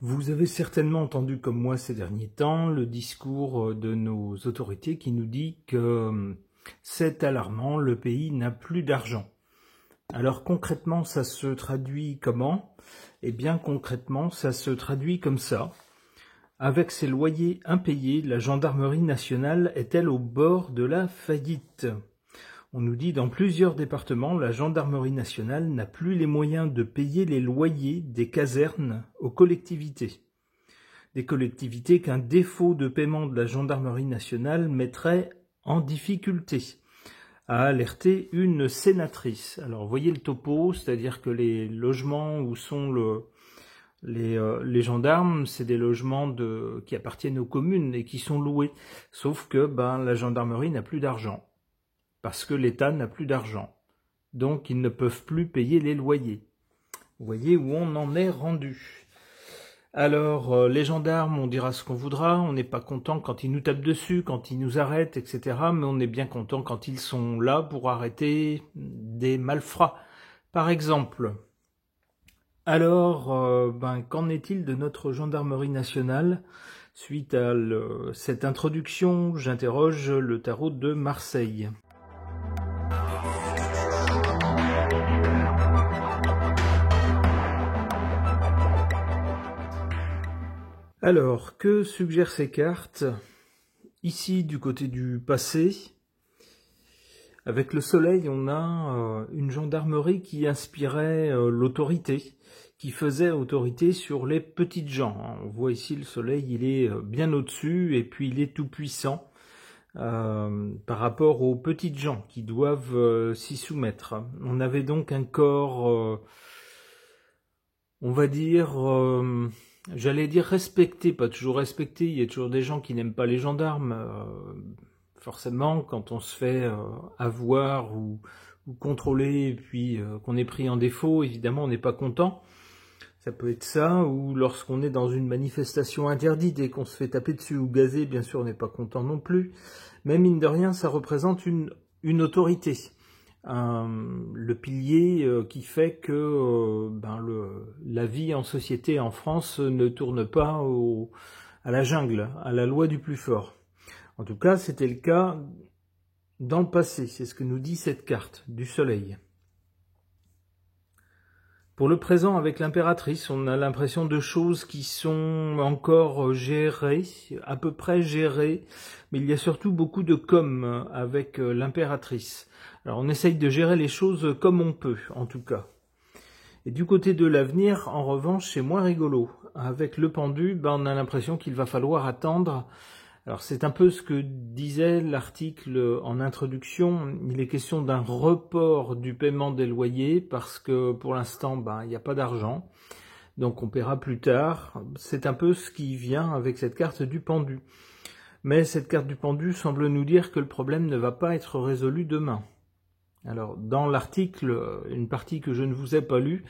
Vous avez certainement entendu comme moi ces derniers temps le discours de nos autorités qui nous dit que c'est alarmant, le pays n'a plus d'argent. Alors concrètement, ça se traduit comment? Eh bien concrètement, ça se traduit comme ça. Avec ses loyers impayés, la gendarmerie nationale est-elle au bord de la faillite? On nous dit dans plusieurs départements, la gendarmerie nationale n'a plus les moyens de payer les loyers des casernes aux collectivités. Des collectivités qu'un défaut de paiement de la gendarmerie nationale mettrait en difficulté, a alerté une sénatrice. Alors, voyez le topo, c'est-à-dire que les logements où sont les gendarmes, c'est des logements qui appartiennent aux communes et qui sont loués. Sauf que la gendarmerie n'a plus d'argent, parce que l'État n'a plus d'argent. Donc, ils ne peuvent plus payer les loyers. Vous voyez où on en est rendu. Alors, les gendarmes, on dira ce qu'on voudra, on n'est pas content quand ils nous tapent dessus, quand ils nous arrêtent, etc. Mais on est bien content quand ils sont là pour arrêter des malfrats, par exemple. Alors, qu'en est-il de notre gendarmerie nationale? Suite à cette introduction, j'interroge le tarot de Marseille. Alors, que suggèrent ces cartes? Ici, du côté du passé, avec le soleil, on a une gendarmerie qui inspirait l'autorité, qui faisait autorité sur les petites gens. On voit ici le soleil, il est bien au-dessus et puis il est tout puissant par rapport aux petites gens qui doivent s'y soumettre. On avait donc un corps, on va dire... j'allais dire respecté, pas toujours respecté, il y a toujours des gens qui n'aiment pas les gendarmes. Forcément, quand on se fait avoir ou contrôler et puis qu'on est pris en défaut, évidemment on n'est pas content. Ça peut être ça, ou lorsqu'on est dans une manifestation interdite et qu'on se fait taper dessus ou gazer, bien sûr on n'est pas content non plus. Mais mine de rien, ça représente une autorité. Le pilier qui fait que la vie en société en France ne tourne pas à la jungle, à la loi du plus fort. En tout cas, c'était le cas dans le passé, c'est ce que nous dit cette carte du soleil. Pour le présent, avec l'impératrice, on a l'impression de choses qui sont encore gérées, à peu près gérées, mais il y a surtout beaucoup de com avec l'impératrice. Alors on essaye de gérer les choses comme on peut, en tout cas. Et du côté de l'avenir, en revanche, c'est moins rigolo. Avec le pendu, on a l'impression qu'il va falloir attendre. Alors c'est un peu ce que disait l'article en introduction. Il est question d'un report du paiement des loyers parce que pour l'instant, il n'y a pas d'argent. Donc on paiera plus tard. C'est un peu ce qui vient avec cette carte du pendu. Mais cette carte du pendu semble nous dire que le problème ne va pas être résolu demain. Alors, dans l'article, une partie que je ne vous ai pas lue,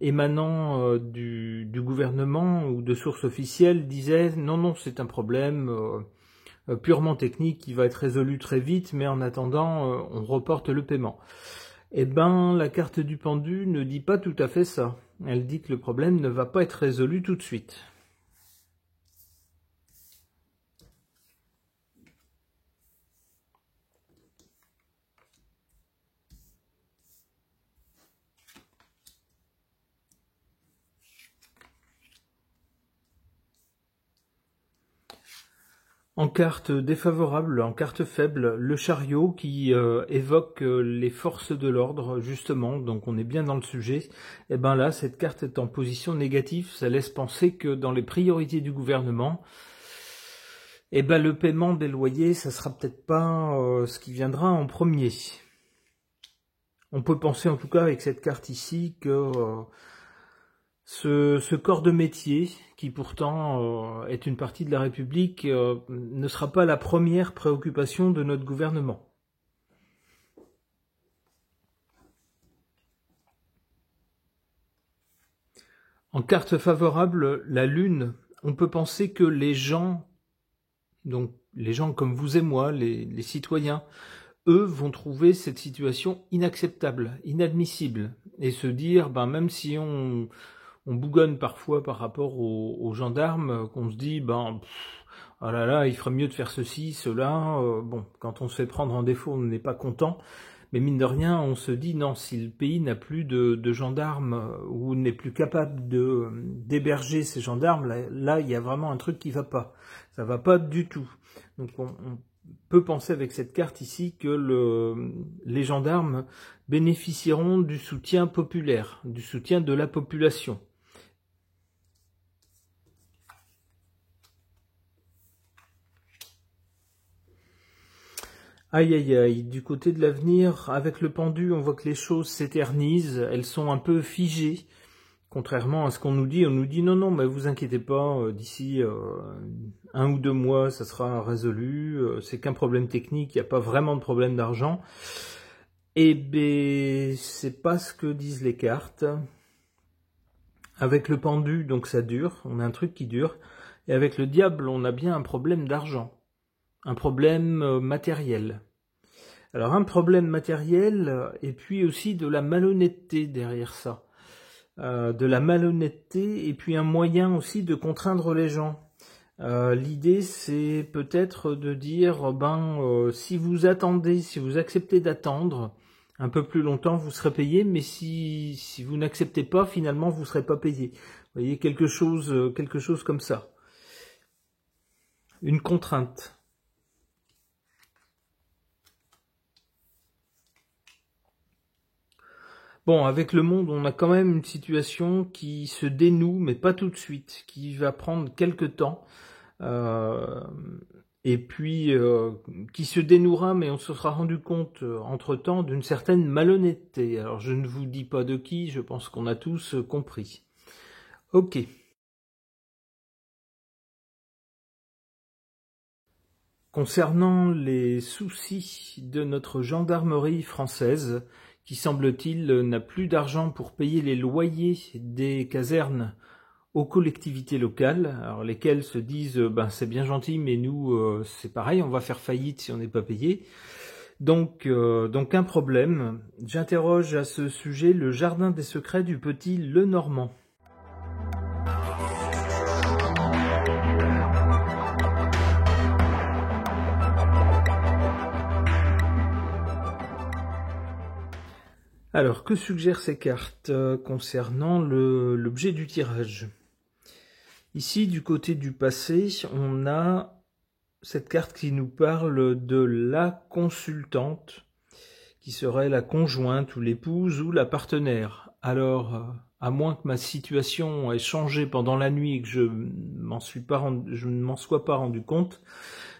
émanant du gouvernement ou de sources officielles, disait non, c'est un problème purement technique qui va être résolu très vite, mais en attendant, on reporte le paiement. Eh ben, la carte du pendu ne dit pas tout à fait ça. Elle dit que le problème ne va pas être résolu tout de suite. En carte défavorable, en carte faible, le chariot qui évoque les forces de l'ordre, justement, donc on est bien dans le sujet. Et bien là, cette carte est en position négative, ça laisse penser que dans les priorités du gouvernement, le paiement des loyers, ça sera peut-être pas ce qui viendra en premier. On peut penser en tout cas avec cette carte ici que... Ce corps de métier, qui pourtant est une partie de la République, ne sera pas la première préoccupation de notre gouvernement. En carte favorable, la Lune, on peut penser que les gens, donc les gens comme vous et moi, les citoyens, eux vont trouver cette situation inacceptable, inadmissible, et se dire, même si on on bougonne parfois par rapport aux gendarmes, qu'on se dit, oh là là, il ferait mieux de faire ceci, cela. Bon, quand on se fait prendre en défaut, on n'est pas content. Mais mine de rien, on se dit, non, si le pays n'a plus de gendarmes ou n'est plus capable d'héberger ces gendarmes, là, il y a vraiment un truc qui va pas. Ça va pas du tout. Donc on peut penser avec cette carte ici que les gendarmes bénéficieront du soutien populaire, du soutien de la population. Aïe aïe aïe, du côté de l'avenir, avec le pendu, on voit que les choses s'éternisent, elles sont un peu figées. Contrairement à ce qu'on nous dit, on nous dit non, mais vous inquiétez pas, d'ici 1 ou 2 mois, ça sera résolu, c'est qu'un problème technique, il n'y a pas vraiment de problème d'argent. Eh ben, c'est pas ce que disent les cartes. Avec le pendu, donc ça dure, on a un truc qui dure. Et avec le diable, on a bien un problème d'argent. Un problème matériel. Alors un problème matériel, et puis aussi de la malhonnêteté derrière ça. De la malhonnêteté, et puis un moyen aussi de contraindre les gens. L'idée, c'est peut-être de dire, si vous attendez, si vous acceptez d'attendre un peu plus longtemps, vous serez payé, mais si vous n'acceptez pas, finalement, vous ne serez pas payé. Vous voyez, quelque chose comme ça. Une contrainte. Bon, avec le monde, on a quand même une situation qui se dénoue, mais pas tout de suite, qui va prendre quelques temps, et puis qui se dénouera, mais on se sera rendu compte entre-temps d'une certaine malhonnêteté. Alors je ne vous dis pas de qui, je pense qu'on a tous compris. Ok. Concernant les soucis de notre gendarmerie française, qui semble-t-il n'a plus d'argent pour payer les loyers des casernes aux collectivités locales, alors lesquelles se disent c'est bien gentil, mais nous c'est pareil, on va faire faillite si on n'est pas payé. Donc un problème. J'interroge à ce sujet le jardin des secrets du petit Lenormand. Alors, que suggèrent ces cartes concernant l'objet du tirage? Ici, du côté du passé, on a cette carte qui nous parle de la consultante, qui serait la conjointe ou l'épouse ou la partenaire. Alors, à moins que ma situation ait changé pendant la nuit et que je ne m'en sois pas rendu compte,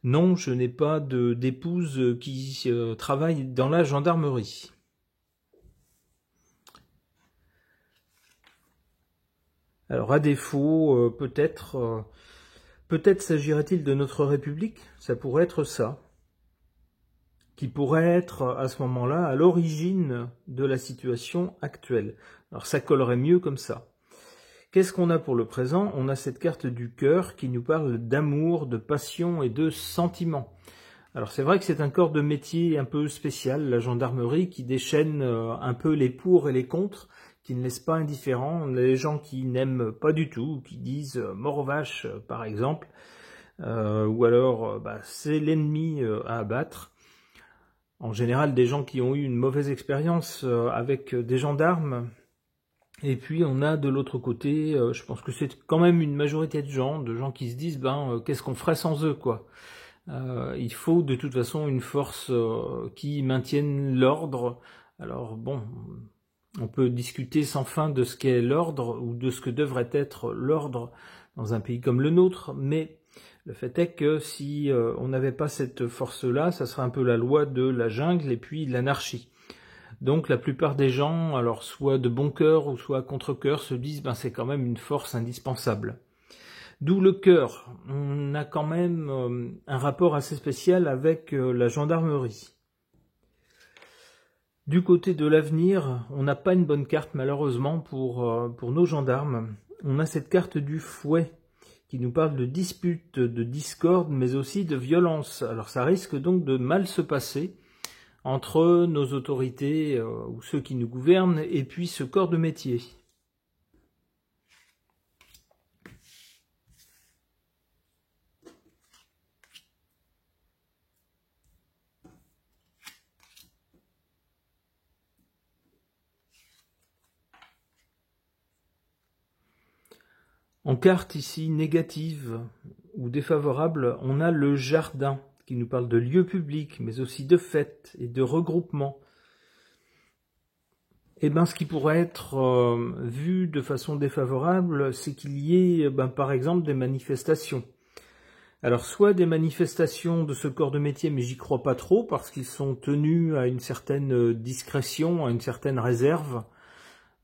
non, je n'ai pas d'épouse qui travaille dans la gendarmerie. Alors à défaut, peut-être s'agirait-il de notre République, ça pourrait être ça, qui pourrait être à ce moment-là à l'origine de la situation actuelle. Alors ça collerait mieux comme ça. Qu'est-ce qu'on a pour le présent? On a cette carte du cœur qui nous parle d'amour, de passion et de sentiment. Alors c'est vrai que c'est un corps de métier un peu spécial, la gendarmerie, qui déchaîne un peu les pour et les contre, qui ne laisse pas indifférents les gens qui n'aiment pas du tout, qui disent mort aux vaches par exemple, ou alors c'est l'ennemi à abattre. En général des gens qui ont eu une mauvaise expérience avec des gendarmes. Et puis on a de l'autre côté, je pense que c'est quand même une majorité de gens qui se disent qu'est-ce qu'on ferait sans eux quoi. Il faut de toute façon une force qui maintienne l'ordre. Alors bon, on peut discuter sans fin de ce qu'est l'ordre ou de ce que devrait être l'ordre dans un pays comme le nôtre, mais le fait est que si on n'avait pas cette force-là, ça serait un peu la loi de la jungle et puis l'anarchie. Donc la plupart des gens, alors soit de bon cœur ou soit contre cœur, se disent c'est quand même une force indispensable. D'où le cœur. On a quand même un rapport assez spécial avec la gendarmerie. Du côté de l'avenir, on n'a pas une bonne carte malheureusement pour nos gendarmes. On a cette carte du fouet qui nous parle de disputes, de discorde, mais aussi de violence. Alors ça risque donc de mal se passer entre nos autorités ou ceux qui nous gouvernent et puis ce corps de métier. En carte ici négative ou défavorable, on a le jardin qui nous parle de lieux publics, mais aussi de fêtes et de regroupements. Eh bien, ce qui pourrait être vu de façon défavorable, c'est qu'il y ait, par exemple, des manifestations. Alors, soit des manifestations de ce corps de métier, mais j'y crois pas trop, parce qu'ils sont tenus à une certaine discrétion, à une certaine réserve.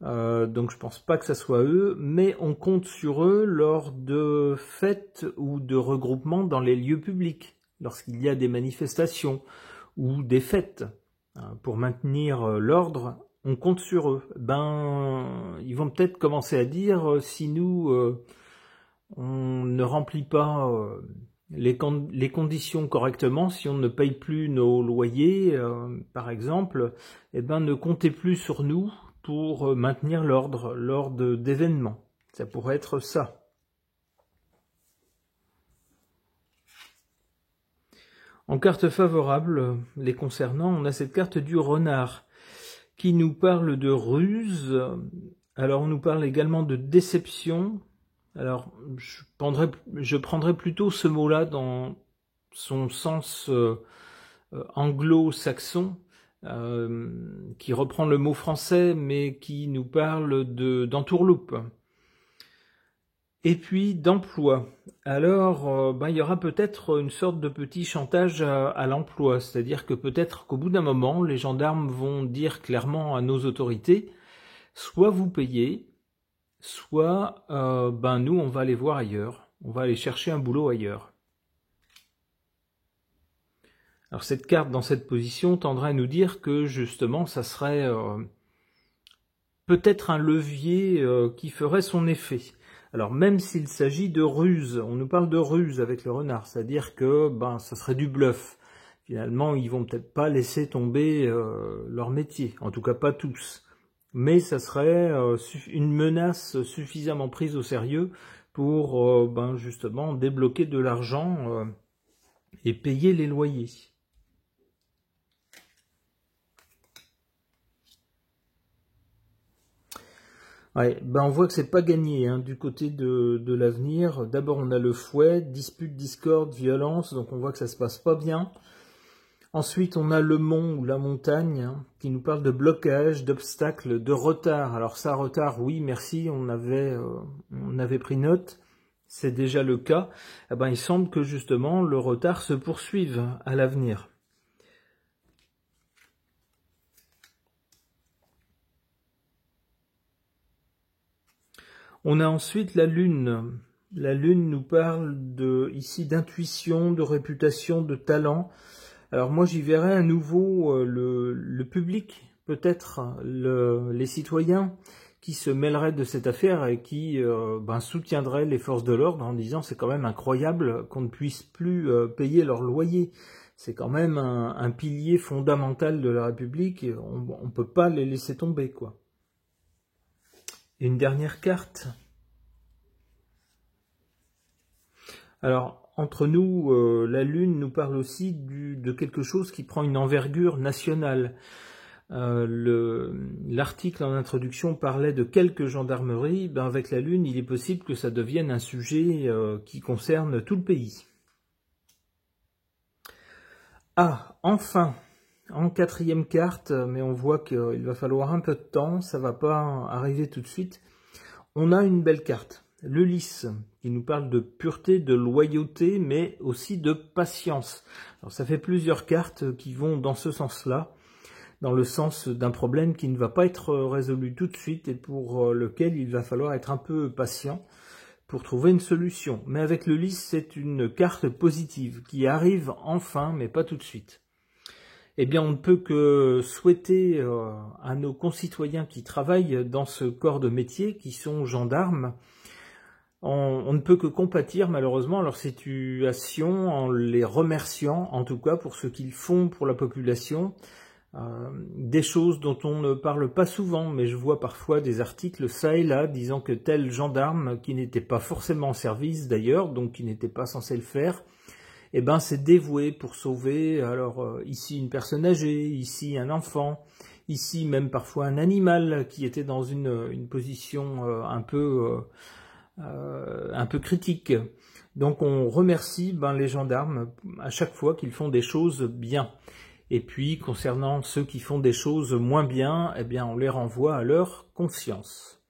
Donc je pense pas que ça soit eux, mais on compte sur eux lors de fêtes ou de regroupements dans les lieux publics, lorsqu'il y a des manifestations ou des fêtes. Pour maintenir l'ordre, on compte sur eux. Ils vont peut-être commencer à dire si nous on ne remplit pas les conditions correctement, si on ne paye plus nos loyers, par exemple, ne comptez plus sur nous pour maintenir l'ordre lors d'événements. Ça pourrait être ça. En carte favorable, les concernant, on a cette carte du renard qui nous parle de ruse. Alors on nous parle également de déception. Alors je prendrais plutôt ce mot-là dans son sens anglo-saxon, qui reprend le mot français, mais qui nous parle d'entourloupe. Et puis d'emploi. Alors, il y aura peut-être une sorte de petit chantage à l'emploi, c'est-à-dire que peut-être qu'au bout d'un moment, les gendarmes vont dire clairement à nos autorités, soit vous payez, soit nous, on va aller voir ailleurs, on va aller chercher un boulot ailleurs. Alors cette carte dans cette position tendrait à nous dire que justement ça serait peut-être un levier qui ferait son effet. Alors même s'il s'agit de ruse, on nous parle de ruse avec le renard, c'est-à-dire que ça serait du bluff. Finalement, ils vont peut-être pas laisser tomber leur métier, en tout cas pas tous. Mais ça serait une menace suffisamment prise au sérieux pour justement débloquer de l'argent et payer les loyers. Ouais, on voit que c'est pas gagné du côté de l'avenir. D'abord on a le fouet, dispute, discorde, violence, donc on voit que ça se passe pas bien. Ensuite on a le mont ou la montagne qui nous parle de blocage, d'obstacles, de retard. Alors ça, retard, oui, merci, on avait pris note, c'est déjà le cas. Il semble que justement le retard se poursuive à l'avenir. On a ensuite la lune. La lune nous parle ici d'intuition, de réputation, de talent. Alors moi j'y verrais à nouveau le public, peut-être les citoyens qui se mêleraient de cette affaire et qui soutiendraient les forces de l'ordre en disant c'est quand même incroyable qu'on ne puisse plus payer leur loyer. C'est quand même un pilier fondamental de la République et on ne peut pas les laisser tomber, quoi. Une dernière carte. Alors, entre nous, la Lune nous parle aussi de quelque chose qui prend une envergure nationale. L'article en introduction parlait de quelques gendarmeries. Avec la Lune, il est possible que ça devienne un sujet qui concerne tout le pays. Ah, enfin, en quatrième carte, mais on voit qu'il va falloir un peu de temps, ça va pas arriver tout de suite. On a une belle carte, le lys, qui nous parle de pureté, de loyauté, mais aussi de patience. Alors ça fait plusieurs cartes qui vont dans ce sens-là, dans le sens d'un problème qui ne va pas être résolu tout de suite et pour lequel il va falloir être un peu patient pour trouver une solution. Mais avec le lys, c'est une carte positive qui arrive enfin, mais pas tout de suite. Eh bien, on ne peut que souhaiter à nos concitoyens qui travaillent dans ce corps de métier, qui sont gendarmes, on ne peut que compatir malheureusement leur situation en les remerciant, en tout cas pour ce qu'ils font pour la population. Des choses dont on ne parle pas souvent, mais je vois parfois des articles ça et là disant que tel gendarme, qui n'était pas forcément en service d'ailleurs, donc qui n'était pas censé le faire, s'est dévoué pour sauver, alors ici une personne âgée, ici un enfant, ici même parfois un animal qui était dans une position un peu un peu critiques. Donc on remercie les gendarmes à chaque fois qu'ils font des choses bien. Et puis concernant ceux qui font des choses moins bien, eh bien on les renvoie à leur conscience.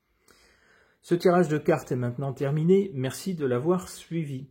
Ce tirage de cartes est maintenant terminé. Merci de l'avoir suivi.